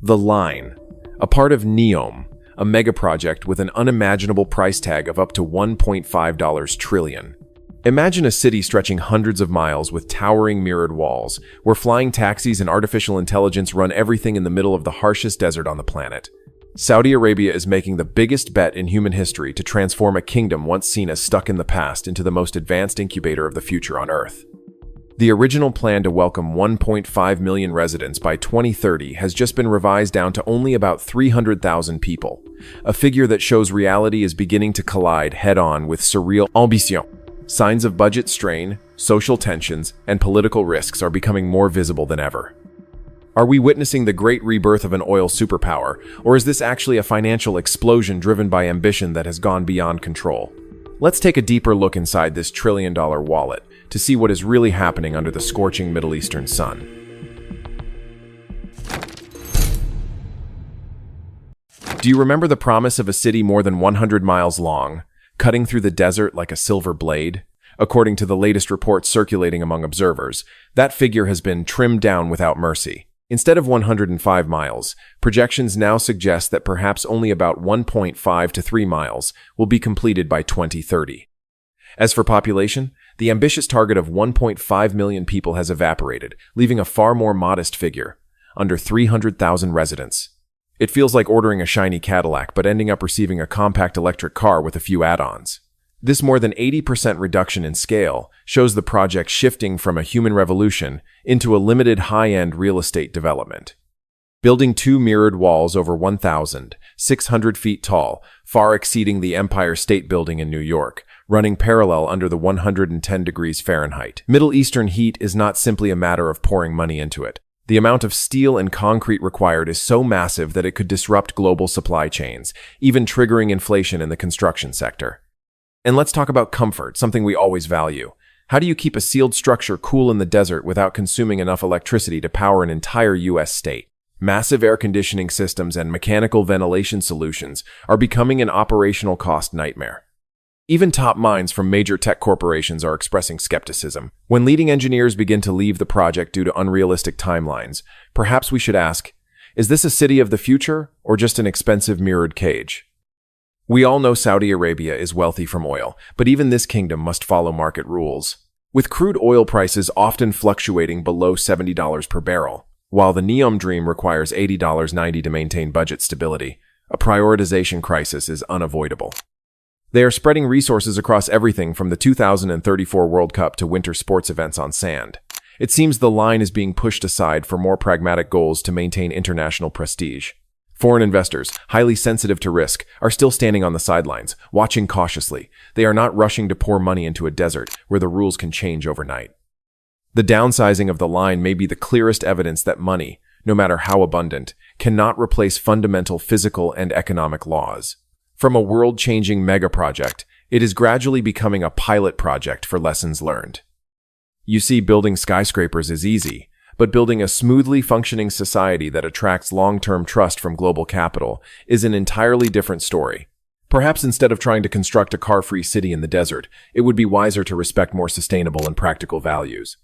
The Line, a part of NEOM, a megaproject with an unimaginable price tag of up to $1.5 trillion. Imagine a city stretching hundreds of miles with towering mirrored walls, where flying taxis and artificial intelligence run everything in the middle of the harshest desert on the planet. Saudi Arabia is making the biggest bet in human history to transform a kingdom once seen as stuck in the past into the most advanced incubator of the future on Earth. The original plan to welcome 1.5 million residents by 2030 has just been revised down to only about 300,000 people, a figure that shows reality is beginning to collide head-on with surreal ambition. Signs of budget strain, social tensions, and political risks are becoming more visible than ever. Are we witnessing the great rebirth of an oil superpower, or is this actually a financial explosion driven by ambition that has gone beyond control? Let's take a deeper look inside this trillion-dollar wallet to see what is really happening under the scorching Middle Eastern sun. Do you remember the promise of a city more than 100 miles long, cutting through the desert like a silver blade? According to the latest reports circulating among observers, that figure has been trimmed down without mercy. Instead of 105 miles, projections now suggest that perhaps only about 1.5 to 3 miles will be completed by 2030. As for population, the ambitious target of 1.5 million people has evaporated, leaving a far more modest figure, under 300,000 residents. It feels like ordering a shiny Cadillac but ending up receiving a compact electric car with a few add-ons. This more than 80% reduction in scale shows the project shifting from a human revolution into a limited high-end real estate development. Building 2 mirrored walls over 1,600 feet tall, far exceeding the Empire State Building in New York, running parallel under the 110 degrees Fahrenheit. Middle Eastern heat is not simply a matter of pouring money into it. The amount of steel and concrete required is so massive that it could disrupt global supply chains, even triggering inflation in the construction sector. And let's talk about comfort, something we always value. How do you keep a sealed structure cool in the desert without consuming enough electricity to power an entire U.S. state? Massive air conditioning systems and mechanical ventilation solutions are becoming an operational cost nightmare. Even top minds from major tech corporations are expressing skepticism. When leading engineers begin to leave the project due to unrealistic timelines, perhaps we should ask, is this a city of the future or just an expensive mirrored cage? We all know Saudi Arabia is wealthy from oil, but even this kingdom must follow market rules. With crude oil prices often fluctuating below $70 per barrel, while the NEOM dream requires $80.90 to maintain budget stability, a prioritization crisis is unavoidable. They are spreading resources across everything from the 2034 World Cup to winter sports events on sand. It seems the line is being pushed aside for more pragmatic goals to maintain international prestige. Foreign investors, highly sensitive to risk, are still standing on the sidelines, watching cautiously. They are not rushing to pour money into a desert where the rules can change overnight. The downsizing of the line may be the clearest evidence that money, no matter how abundant, cannot replace fundamental physical and economic laws. From a world-changing megaproject, it is gradually becoming a pilot project for lessons learned. You see, building skyscrapers is easy, but building a smoothly functioning society that attracts long-term trust from global capital is an entirely different story. Perhaps instead of trying to construct a car-free city in the desert, it would be wiser to respect more sustainable and practical values.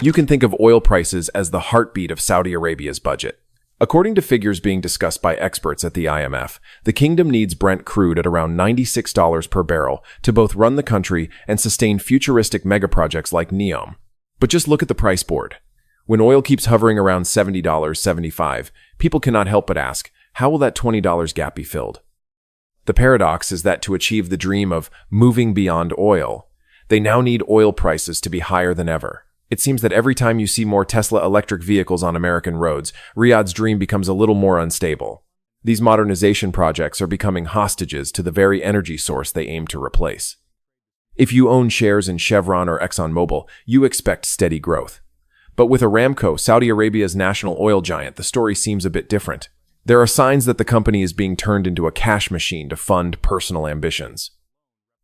You can think of oil prices as the heartbeat of Saudi Arabia's budget. According to figures being discussed by experts at the IMF, the kingdom needs Brent crude at around $96 per barrel to both run the country and sustain futuristic megaprojects like NEOM. But just look at the price board. When oil keeps hovering around $70.75, people cannot help but ask, how will that $20 gap be filled? The paradox is that to achieve the dream of moving beyond oil, they now need oil prices to be higher than ever. It seems that every time you see more Tesla electric vehicles on American roads, Riyadh's dream becomes a little more unstable. These modernization projects are becoming hostages to the very energy source they aim to replace. If you own shares in Chevron or ExxonMobil, you expect steady growth. But with Aramco, Saudi Arabia's national oil giant, the story seems a bit different. There are signs that the company is being turned into a cash machine to fund personal ambitions.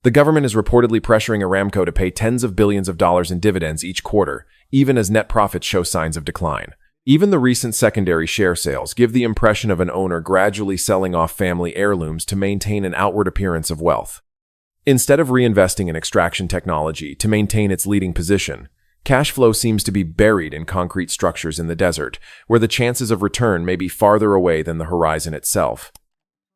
The government is reportedly pressuring Aramco to pay tens of billions of dollars in dividends each quarter, even as net profits show signs of decline. Even the recent secondary share sales give the impression of an owner gradually selling off family heirlooms to maintain an outward appearance of wealth. Instead of reinvesting in extraction technology to maintain its leading position, Cash flow seems to be buried in concrete structures in the desert, where the chances of return may be farther away than the horizon itself.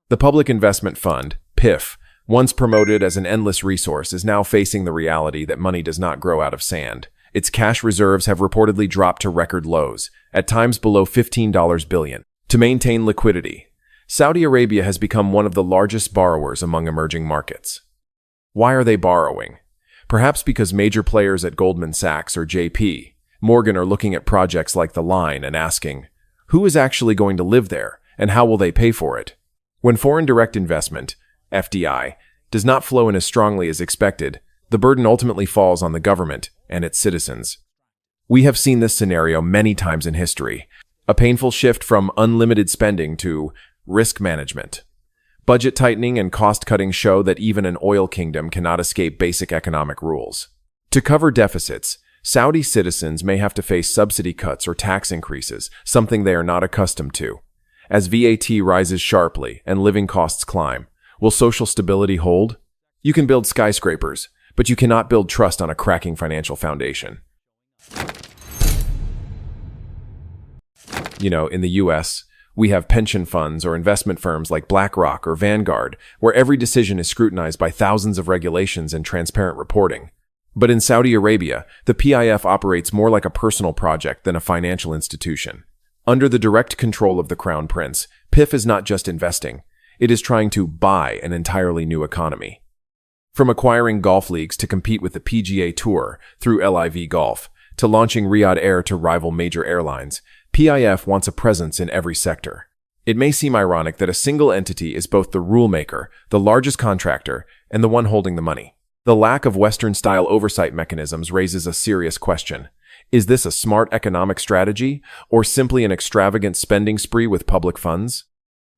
The Public Investment Fund, PIF, once promoted as an endless resource, is now facing the reality that money does not grow out of sand. Its cash reserves have reportedly dropped to record lows, at times below $15 billion. To maintain liquidity, Saudi Arabia has become one of the largest borrowers among emerging markets. Why are they borrowing? Perhaps because major players at Goldman Sachs or JP Morgan are looking at projects like The Line and asking, who is actually going to live there, and how will they pay for it? When foreign direct investment, FDI, does not flow in as strongly as expected, the burden ultimately falls on the government and its citizens. We have seen this scenario many times in history, a painful shift from unlimited spending to risk management. Budget tightening and cost-cutting show that even an oil kingdom cannot escape basic economic rules. To cover deficits, Saudi citizens may have to face subsidy cuts or tax increases, something they are not accustomed to. As VAT rises sharply and living costs climb, will social stability hold? You can build skyscrapers, but you cannot build trust on a cracking financial foundation. In the US, we have pension funds or investment firms like BlackRock or Vanguard, where every decision is scrutinized by thousands of regulations and transparent reporting. But in Saudi Arabia, the PIF operates more like a personal project than a financial institution. Under the direct control of the Crown Prince, PIF is not just investing, it is trying to buy an entirely new economy. From acquiring golf leagues to compete with the PGA Tour through LIV Golf, to launching Riyadh Air to rival major airlines, PIF wants a presence in every sector. It may seem ironic that a single entity is both the rulemaker, the largest contractor, and the one holding the money. The lack of Western-style oversight mechanisms raises a serious question. Is this a smart economic strategy, or simply an extravagant spending spree with public funds?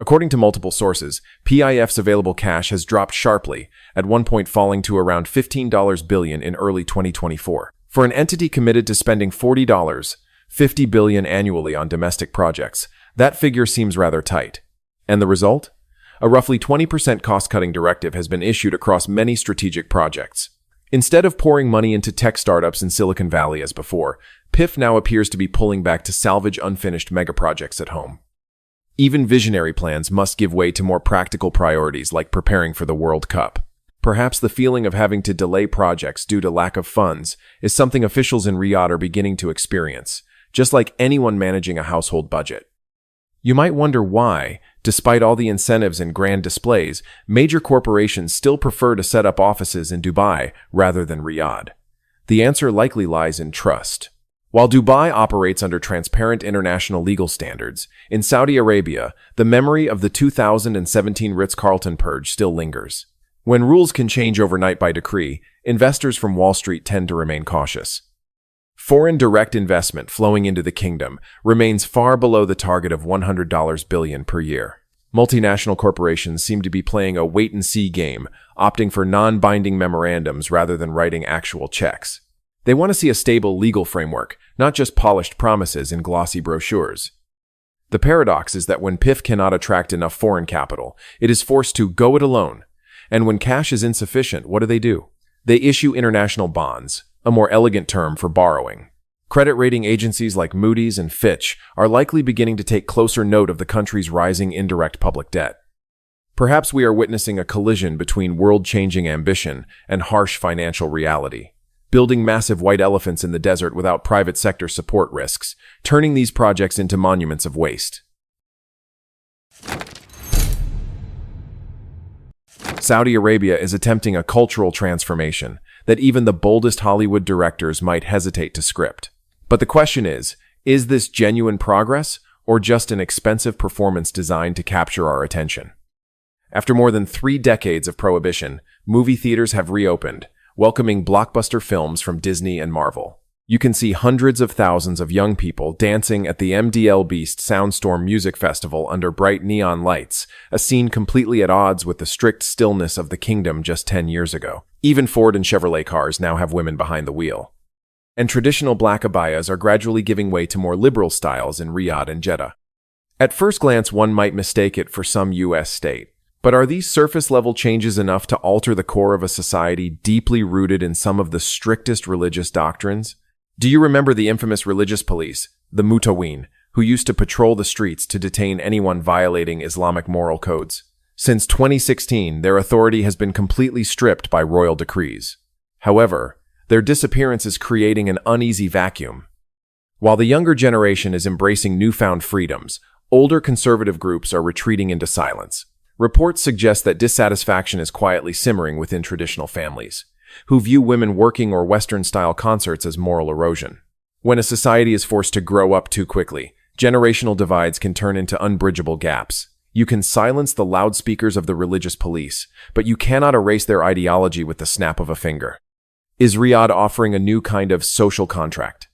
According to multiple sources, PIF's available cash has dropped sharply, at one point falling to around $15 billion in early 2024. For an entity committed to spending $50 billion annually on domestic projects, that figure seems rather tight. And the result? A roughly 20% cost-cutting directive has been issued across many strategic projects. Instead of pouring money into tech startups in Silicon Valley as before, PIF now appears to be pulling back to salvage unfinished megaprojects at home. Even visionary plans must give way to more practical priorities like preparing for the World Cup. Perhaps the feeling of having to delay projects due to lack of funds is something officials in Riyadh are beginning to experience, just like anyone managing a household budget. You might wonder why, despite all the incentives and grand displays, major corporations still prefer to set up offices in Dubai rather than Riyadh. The answer likely lies in trust. While Dubai operates under transparent international legal standards, in Saudi Arabia, the memory of the 2017 Ritz-Carlton purge still lingers. When rules can change overnight by decree, investors from Wall Street tend to remain cautious. Foreign direct investment flowing into the kingdom remains far below the target of $100 billion per year. Multinational corporations seem to be playing a wait-and-see game, opting for non-binding memorandums rather than writing actual checks. They want to see a stable legal framework, not just polished promises in glossy brochures. The paradox is that when PIF cannot attract enough foreign capital, it is forced to go it alone. And when cash is insufficient, what do? They issue international bonds, a more elegant term for borrowing. Credit rating agencies like Moody's and Fitch are likely beginning to take closer note of the country's rising indirect public debt. Perhaps we are witnessing a collision between world-changing ambition and harsh financial reality. Building massive white elephants in the desert without private sector support risks, turning these projects into monuments of waste. Saudi Arabia is attempting a cultural transformation that even the boldest Hollywood directors might hesitate to script. But the question is this genuine progress or just an expensive performance designed to capture our attention? After more than 3 decades of prohibition, movie theaters have reopened, welcoming blockbuster films from Disney and Marvel. You can see hundreds of thousands of young people dancing at the MDL Beast Soundstorm Music Festival under bright neon lights, a scene completely at odds with the strict stillness of the kingdom just 10 years ago. Even Ford and Chevrolet cars now have women behind the wheel. And traditional black abayas are gradually giving way to more liberal styles in Riyadh and Jeddah. At first glance, one might mistake it for some U.S. state. But are these surface-level changes enough to alter the core of a society deeply rooted in some of the strictest religious doctrines? Do you remember the infamous religious police, the Mutawin, who used to patrol the streets to detain anyone violating Islamic moral codes? Since 2016, their authority has been completely stripped by royal decrees. However, their disappearance is creating an uneasy vacuum. While the younger generation is embracing newfound freedoms, older conservative groups are retreating into silence. Reports suggest that dissatisfaction is quietly simmering within traditional families, who view women working or Western-style concerts as moral erosion. When a society is forced to grow up too quickly, generational divides can turn into unbridgeable gaps. You can silence the loudspeakers of the religious police, but you cannot erase their ideology with the snap of a finger. Is Riyadh offering a new kind of social contract?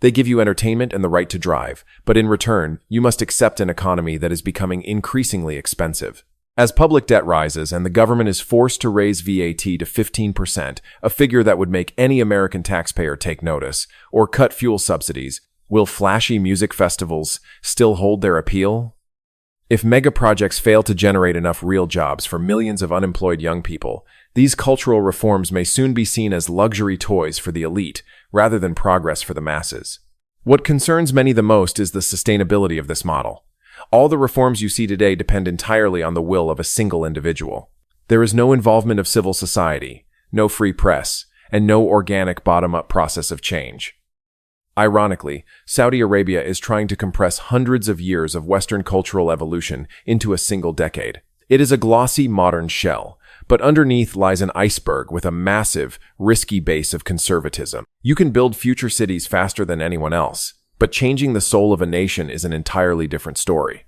They give you entertainment and the right to drive, but in return, you must accept an economy that is becoming increasingly expensive. As public debt rises and the government is forced to raise VAT to 15%, a figure that would make any American taxpayer take notice, or cut fuel subsidies, will flashy music festivals still hold their appeal? If mega projects fail to generate enough real jobs for millions of unemployed young people, these cultural reforms may soon be seen as luxury toys for the elite rather than progress for the masses. What concerns many the most is the sustainability of this model. All the reforms you see today depend entirely on the will of a single individual. There is no involvement of civil society, no free press, and no organic bottom-up process of change. Ironically, Saudi Arabia is trying to compress hundreds of years of Western cultural evolution into a single decade. It is a glossy, modern shell, but underneath lies an iceberg with a massive, risky base of conservatism. You can build future cities faster than anyone else, but changing the soul of a nation is an entirely different story.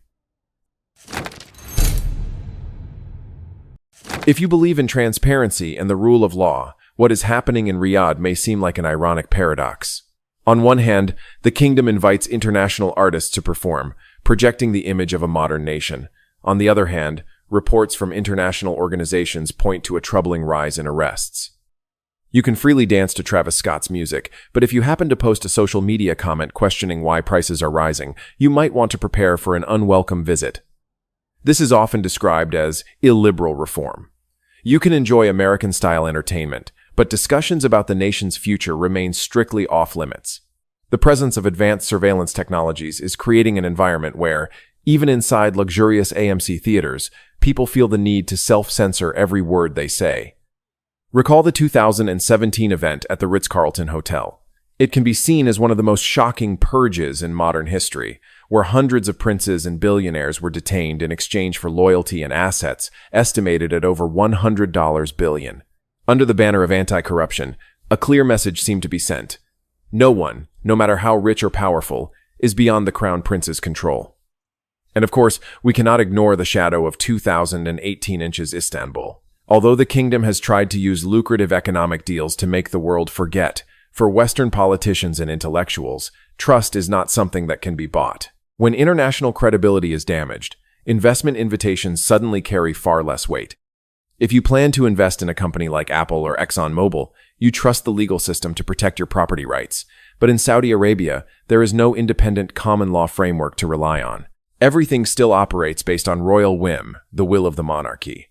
If you believe in transparency and the rule of law, what is happening in Riyadh may seem like an ironic paradox. On one hand, the kingdom invites international artists to perform, projecting the image of a modern nation. On the other hand, reports from international organizations point to a troubling rise in arrests. You can freely dance to Travis Scott's music, but if you happen to post a social media comment questioning why prices are rising, you might want to prepare for an unwelcome visit. This is often described as illiberal reform. You can enjoy American-style entertainment, but discussions about the nation's future remain strictly off-limits. The presence of advanced surveillance technologies is creating an environment where, even inside luxurious AMC theaters, people feel the need to self-censor every word they say. Recall the 2017 event at the Ritz-Carlton Hotel. It can be seen as one of the most shocking purges in modern history, where hundreds of princes and billionaires were detained in exchange for loyalty and assets estimated at over $100 billion. Under the banner of anti-corruption, a clear message seemed to be sent. No one, no matter how rich or powerful, is beyond the crown prince's control. And of course, we cannot ignore the shadow of 2018 inches Istanbul. Although the kingdom has tried to use lucrative economic deals to make the world forget, for Western politicians and intellectuals, trust is not something that can be bought. When international credibility is damaged, investment invitations suddenly carry far less weight. If you plan to invest in a company like Apple or ExxonMobil, you trust the legal system to protect your property rights. But in Saudi Arabia, there is no independent common law framework to rely on. Everything still operates based on royal whim, the will of the monarchy.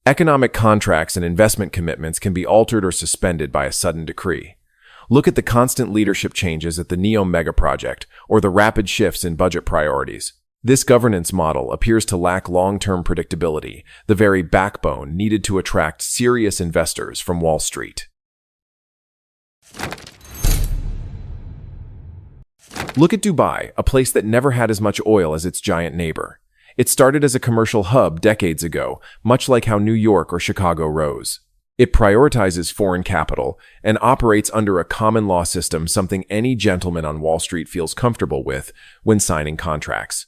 Economic contracts and investment commitments can be altered or suspended by a sudden decree. Look at the constant leadership changes at the NEOM megaproject or the rapid shifts in budget priorities. This governance model appears to lack long-term predictability, the very backbone needed to attract serious investors from Wall Street. Look at Dubai, a place that never had as much oil as its giant neighbor. It started as a commercial hub decades ago, much like how New York or Chicago rose. It prioritizes foreign capital and operates under a common law system, something any gentleman on Wall Street feels comfortable with when signing contracts.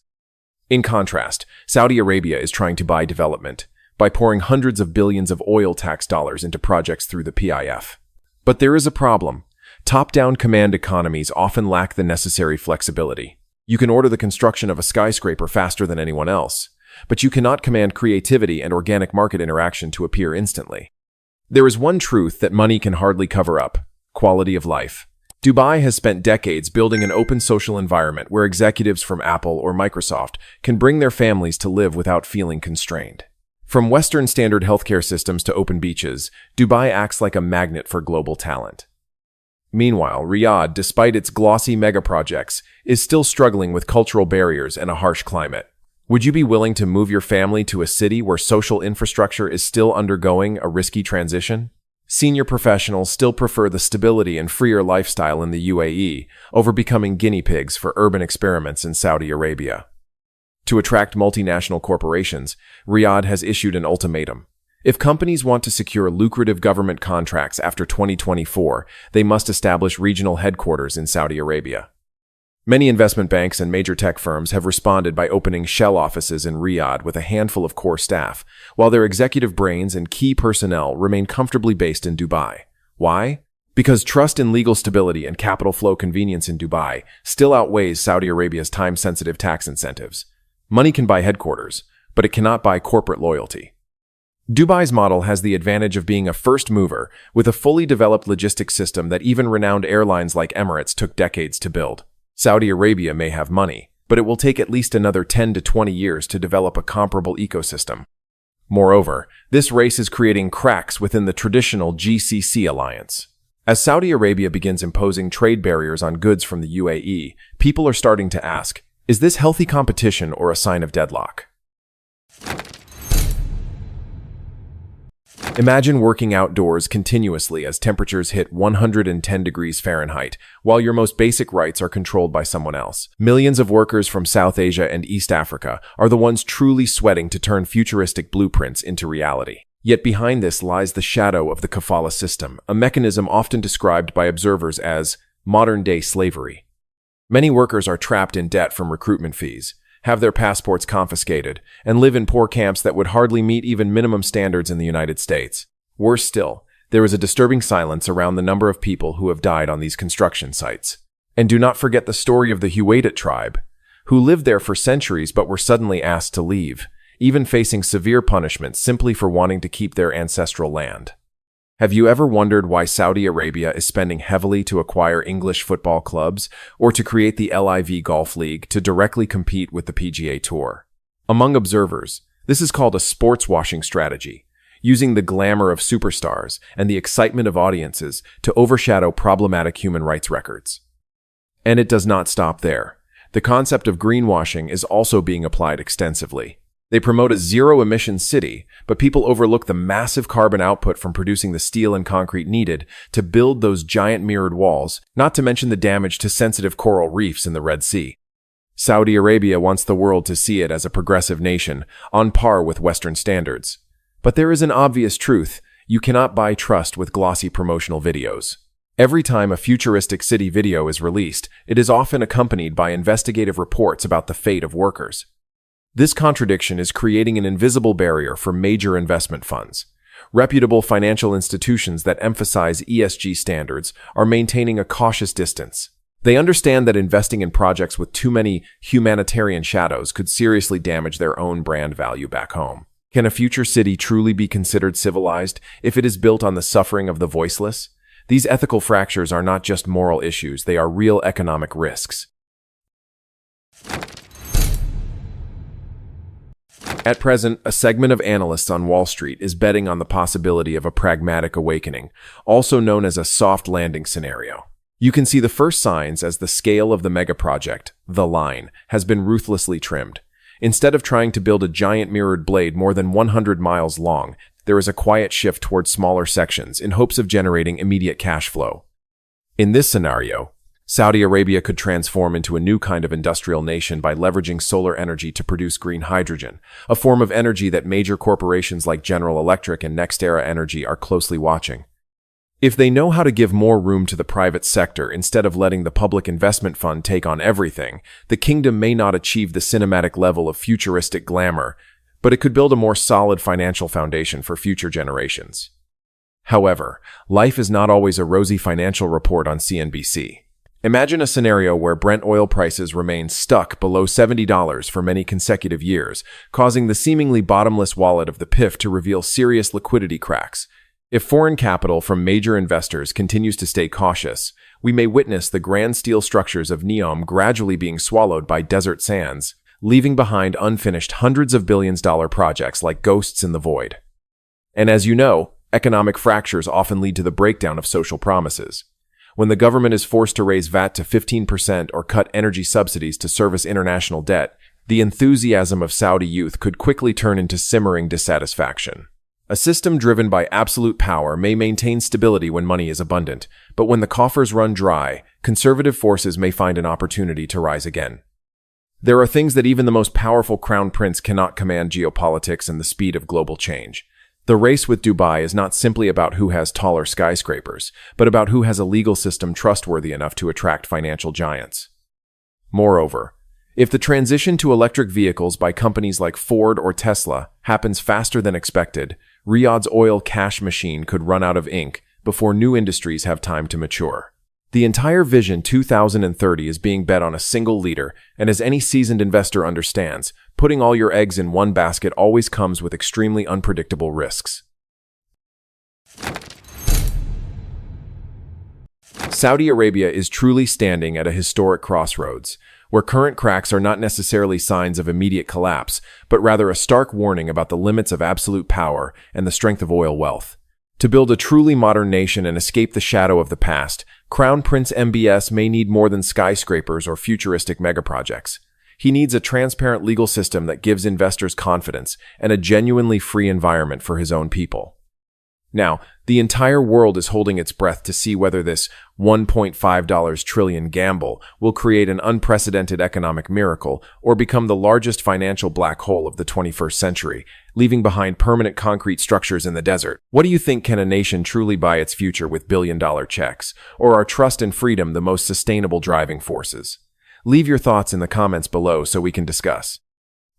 In contrast, Saudi Arabia is trying to buy development by pouring hundreds of billions of oil tax dollars into projects through the PIF. But there is a problem. Top-down command economies often lack the necessary flexibility. You can order the construction of a skyscraper faster than anyone else, but you cannot command creativity and organic market interaction to appear instantly. There is one truth that money can hardly cover up: quality of life. Dubai has spent decades building an open social environment where executives from Apple or Microsoft can bring their families to live without feeling constrained. From Western standard healthcare systems to open beaches, Dubai acts like a magnet for global talent. Meanwhile, Riyadh, despite its glossy megaprojects, is still struggling with cultural barriers and a harsh climate. Would you be willing to move your family to a city where social infrastructure is still undergoing a risky transition? Senior professionals still prefer the stability and freer lifestyle in the UAE over becoming guinea pigs for urban experiments in Saudi Arabia. To attract multinational corporations, Riyadh has issued an ultimatum. If companies want to secure lucrative government contracts after 2024, they must establish regional headquarters in Saudi Arabia. Many investment banks and major tech firms have responded by opening shell offices in Riyadh with a handful of core staff, while their executive brains and key personnel remain comfortably based in Dubai. Why? Because trust in legal stability and capital flow convenience in Dubai still outweighs Saudi Arabia's time-sensitive tax incentives. Money can buy headquarters, but it cannot buy corporate loyalty. Dubai's model has the advantage of being a first mover with a fully developed logistics system that even renowned airlines like Emirates took decades to build. Saudi Arabia may have money, but it will take at least another 10 to 20 years to develop a comparable ecosystem. Moreover, this race is creating cracks within the traditional GCC alliance. As Saudi Arabia begins imposing trade barriers on goods from the UAE, people are starting to ask, is this healthy competition or a sign of deadlock? Imagine working outdoors continuously as temperatures hit 110 degrees Fahrenheit, while your most basic rights are controlled by someone else. Millions of workers from South Asia and East Africa are the ones truly sweating to turn futuristic blueprints into reality. Yet behind this lies the shadow of the kafala system, a mechanism often described by observers as modern-day slavery. Many workers are trapped in debt from recruitment fees, have their passports confiscated, and live in poor camps that would hardly meet even minimum standards in the United States. Worse still, there is a disturbing silence around the number of people who have died on these construction sites. And do not forget the story of the Huwaidat tribe, who lived there for centuries but were suddenly asked to leave, even facing severe punishment simply for wanting to keep their ancestral land. Have you ever wondered why Saudi Arabia is spending heavily to acquire English football clubs or to create the LIV Golf League to directly compete with the PGA Tour? Among observers, this is called a sports washing strategy, using the glamour of superstars and the excitement of audiences to overshadow problematic human rights records. And it does not stop there. The concept of greenwashing is also being applied extensively. They promote a zero-emission city, but people overlook the massive carbon output from producing the steel and concrete needed to build those giant mirrored walls, not to mention the damage to sensitive coral reefs in the Red Sea. Saudi Arabia wants the world to see it as a progressive nation, on par with Western standards. But there is an obvious truth: you cannot buy trust with glossy promotional videos. Every time a futuristic city video is released, it is often accompanied by investigative reports about the fate of workers. This contradiction is creating an invisible barrier for major investment funds. Reputable financial institutions that emphasize ESG standards are maintaining a cautious distance. They understand that investing in projects with too many humanitarian shadows could seriously damage their own brand value back home. Can a future city truly be considered civilized if it is built on the suffering of the voiceless? These ethical fractures are not just moral issues, they are real economic risks. At present, a segment of analysts on Wall Street is betting on the possibility of a pragmatic awakening, also known as a soft landing scenario. You can see the first signs as the scale of the megaproject, the line, has been ruthlessly trimmed. Instead of trying to build a giant mirrored blade more than 100 miles long, there is a quiet shift towards smaller sections in hopes of generating immediate cash flow. In this scenario, Saudi Arabia could transform into a new kind of industrial nation by leveraging solar energy to produce green hydrogen, a form of energy that major corporations like General Electric and NextEra Energy are closely watching. If they know how to give more room to the private sector instead of letting the public investment fund take on everything, the kingdom may not achieve the cinematic level of futuristic glamour, but it could build a more solid financial foundation for future generations. However, life is not always a rosy financial report on CNBC. Imagine a scenario where Brent oil prices remain stuck below $70 for many consecutive years, causing the seemingly bottomless wallet of the PIF to reveal serious liquidity cracks. If foreign capital from major investors continues to stay cautious, we may witness the grand steel structures of NEOM gradually being swallowed by desert sands, leaving behind unfinished hundreds of billions-dollar projects like ghosts in the void. And as you know, economic fractures often lead to the breakdown of social promises. When the government is forced to raise VAT to 15% or cut energy subsidies to service international debt, the enthusiasm of Saudi youth could quickly turn into simmering dissatisfaction. A system driven by absolute power may maintain stability when money is abundant, but when the coffers run dry, conservative forces may find an opportunity to rise again. There are things that even the most powerful crown prince cannot command: geopolitics and the speed of global change. The race with Dubai is not simply about who has taller skyscrapers, but about who has a legal system trustworthy enough to attract financial giants. Moreover, if the transition to electric vehicles by companies like Ford or Tesla happens faster than expected, Riyadh's oil cash machine could run out of ink before new industries have time to mature. The entire Vision 2030 is being bet on a single leader, and as any seasoned investor understands, putting all your eggs in one basket always comes with extremely unpredictable risks. Saudi Arabia is truly standing at a historic crossroads, where current cracks are not necessarily signs of immediate collapse, but rather a stark warning about the limits of absolute power and the strength of oil wealth. To build a truly modern nation and escape the shadow of the past, Crown Prince MBS may need more than skyscrapers or futuristic megaprojects. He needs a transparent legal system that gives investors confidence and a genuinely free environment for his own people. Now, the entire world is holding its breath to see whether this $1.5 trillion gamble will create an unprecedented economic miracle or become the largest financial black hole of the 21st century, leaving behind permanent concrete structures in the desert. What do you think? Can a nation truly buy its future with billion-dollar checks? Or are trust and freedom the most sustainable driving forces? Leave your thoughts in the comments below so we can discuss.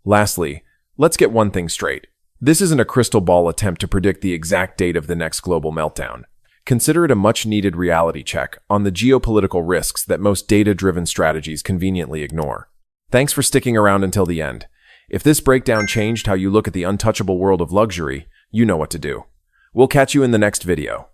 Lastly, let's get one thing straight. This isn't a crystal ball attempt to predict the exact date of the next global meltdown. Consider it a much-needed reality check on the geopolitical risks that most data-driven strategies conveniently ignore. Thanks for sticking around until the end. If this breakdown changed how you look at the untouchable world of luxury, you know what to do. We'll catch you in the next video.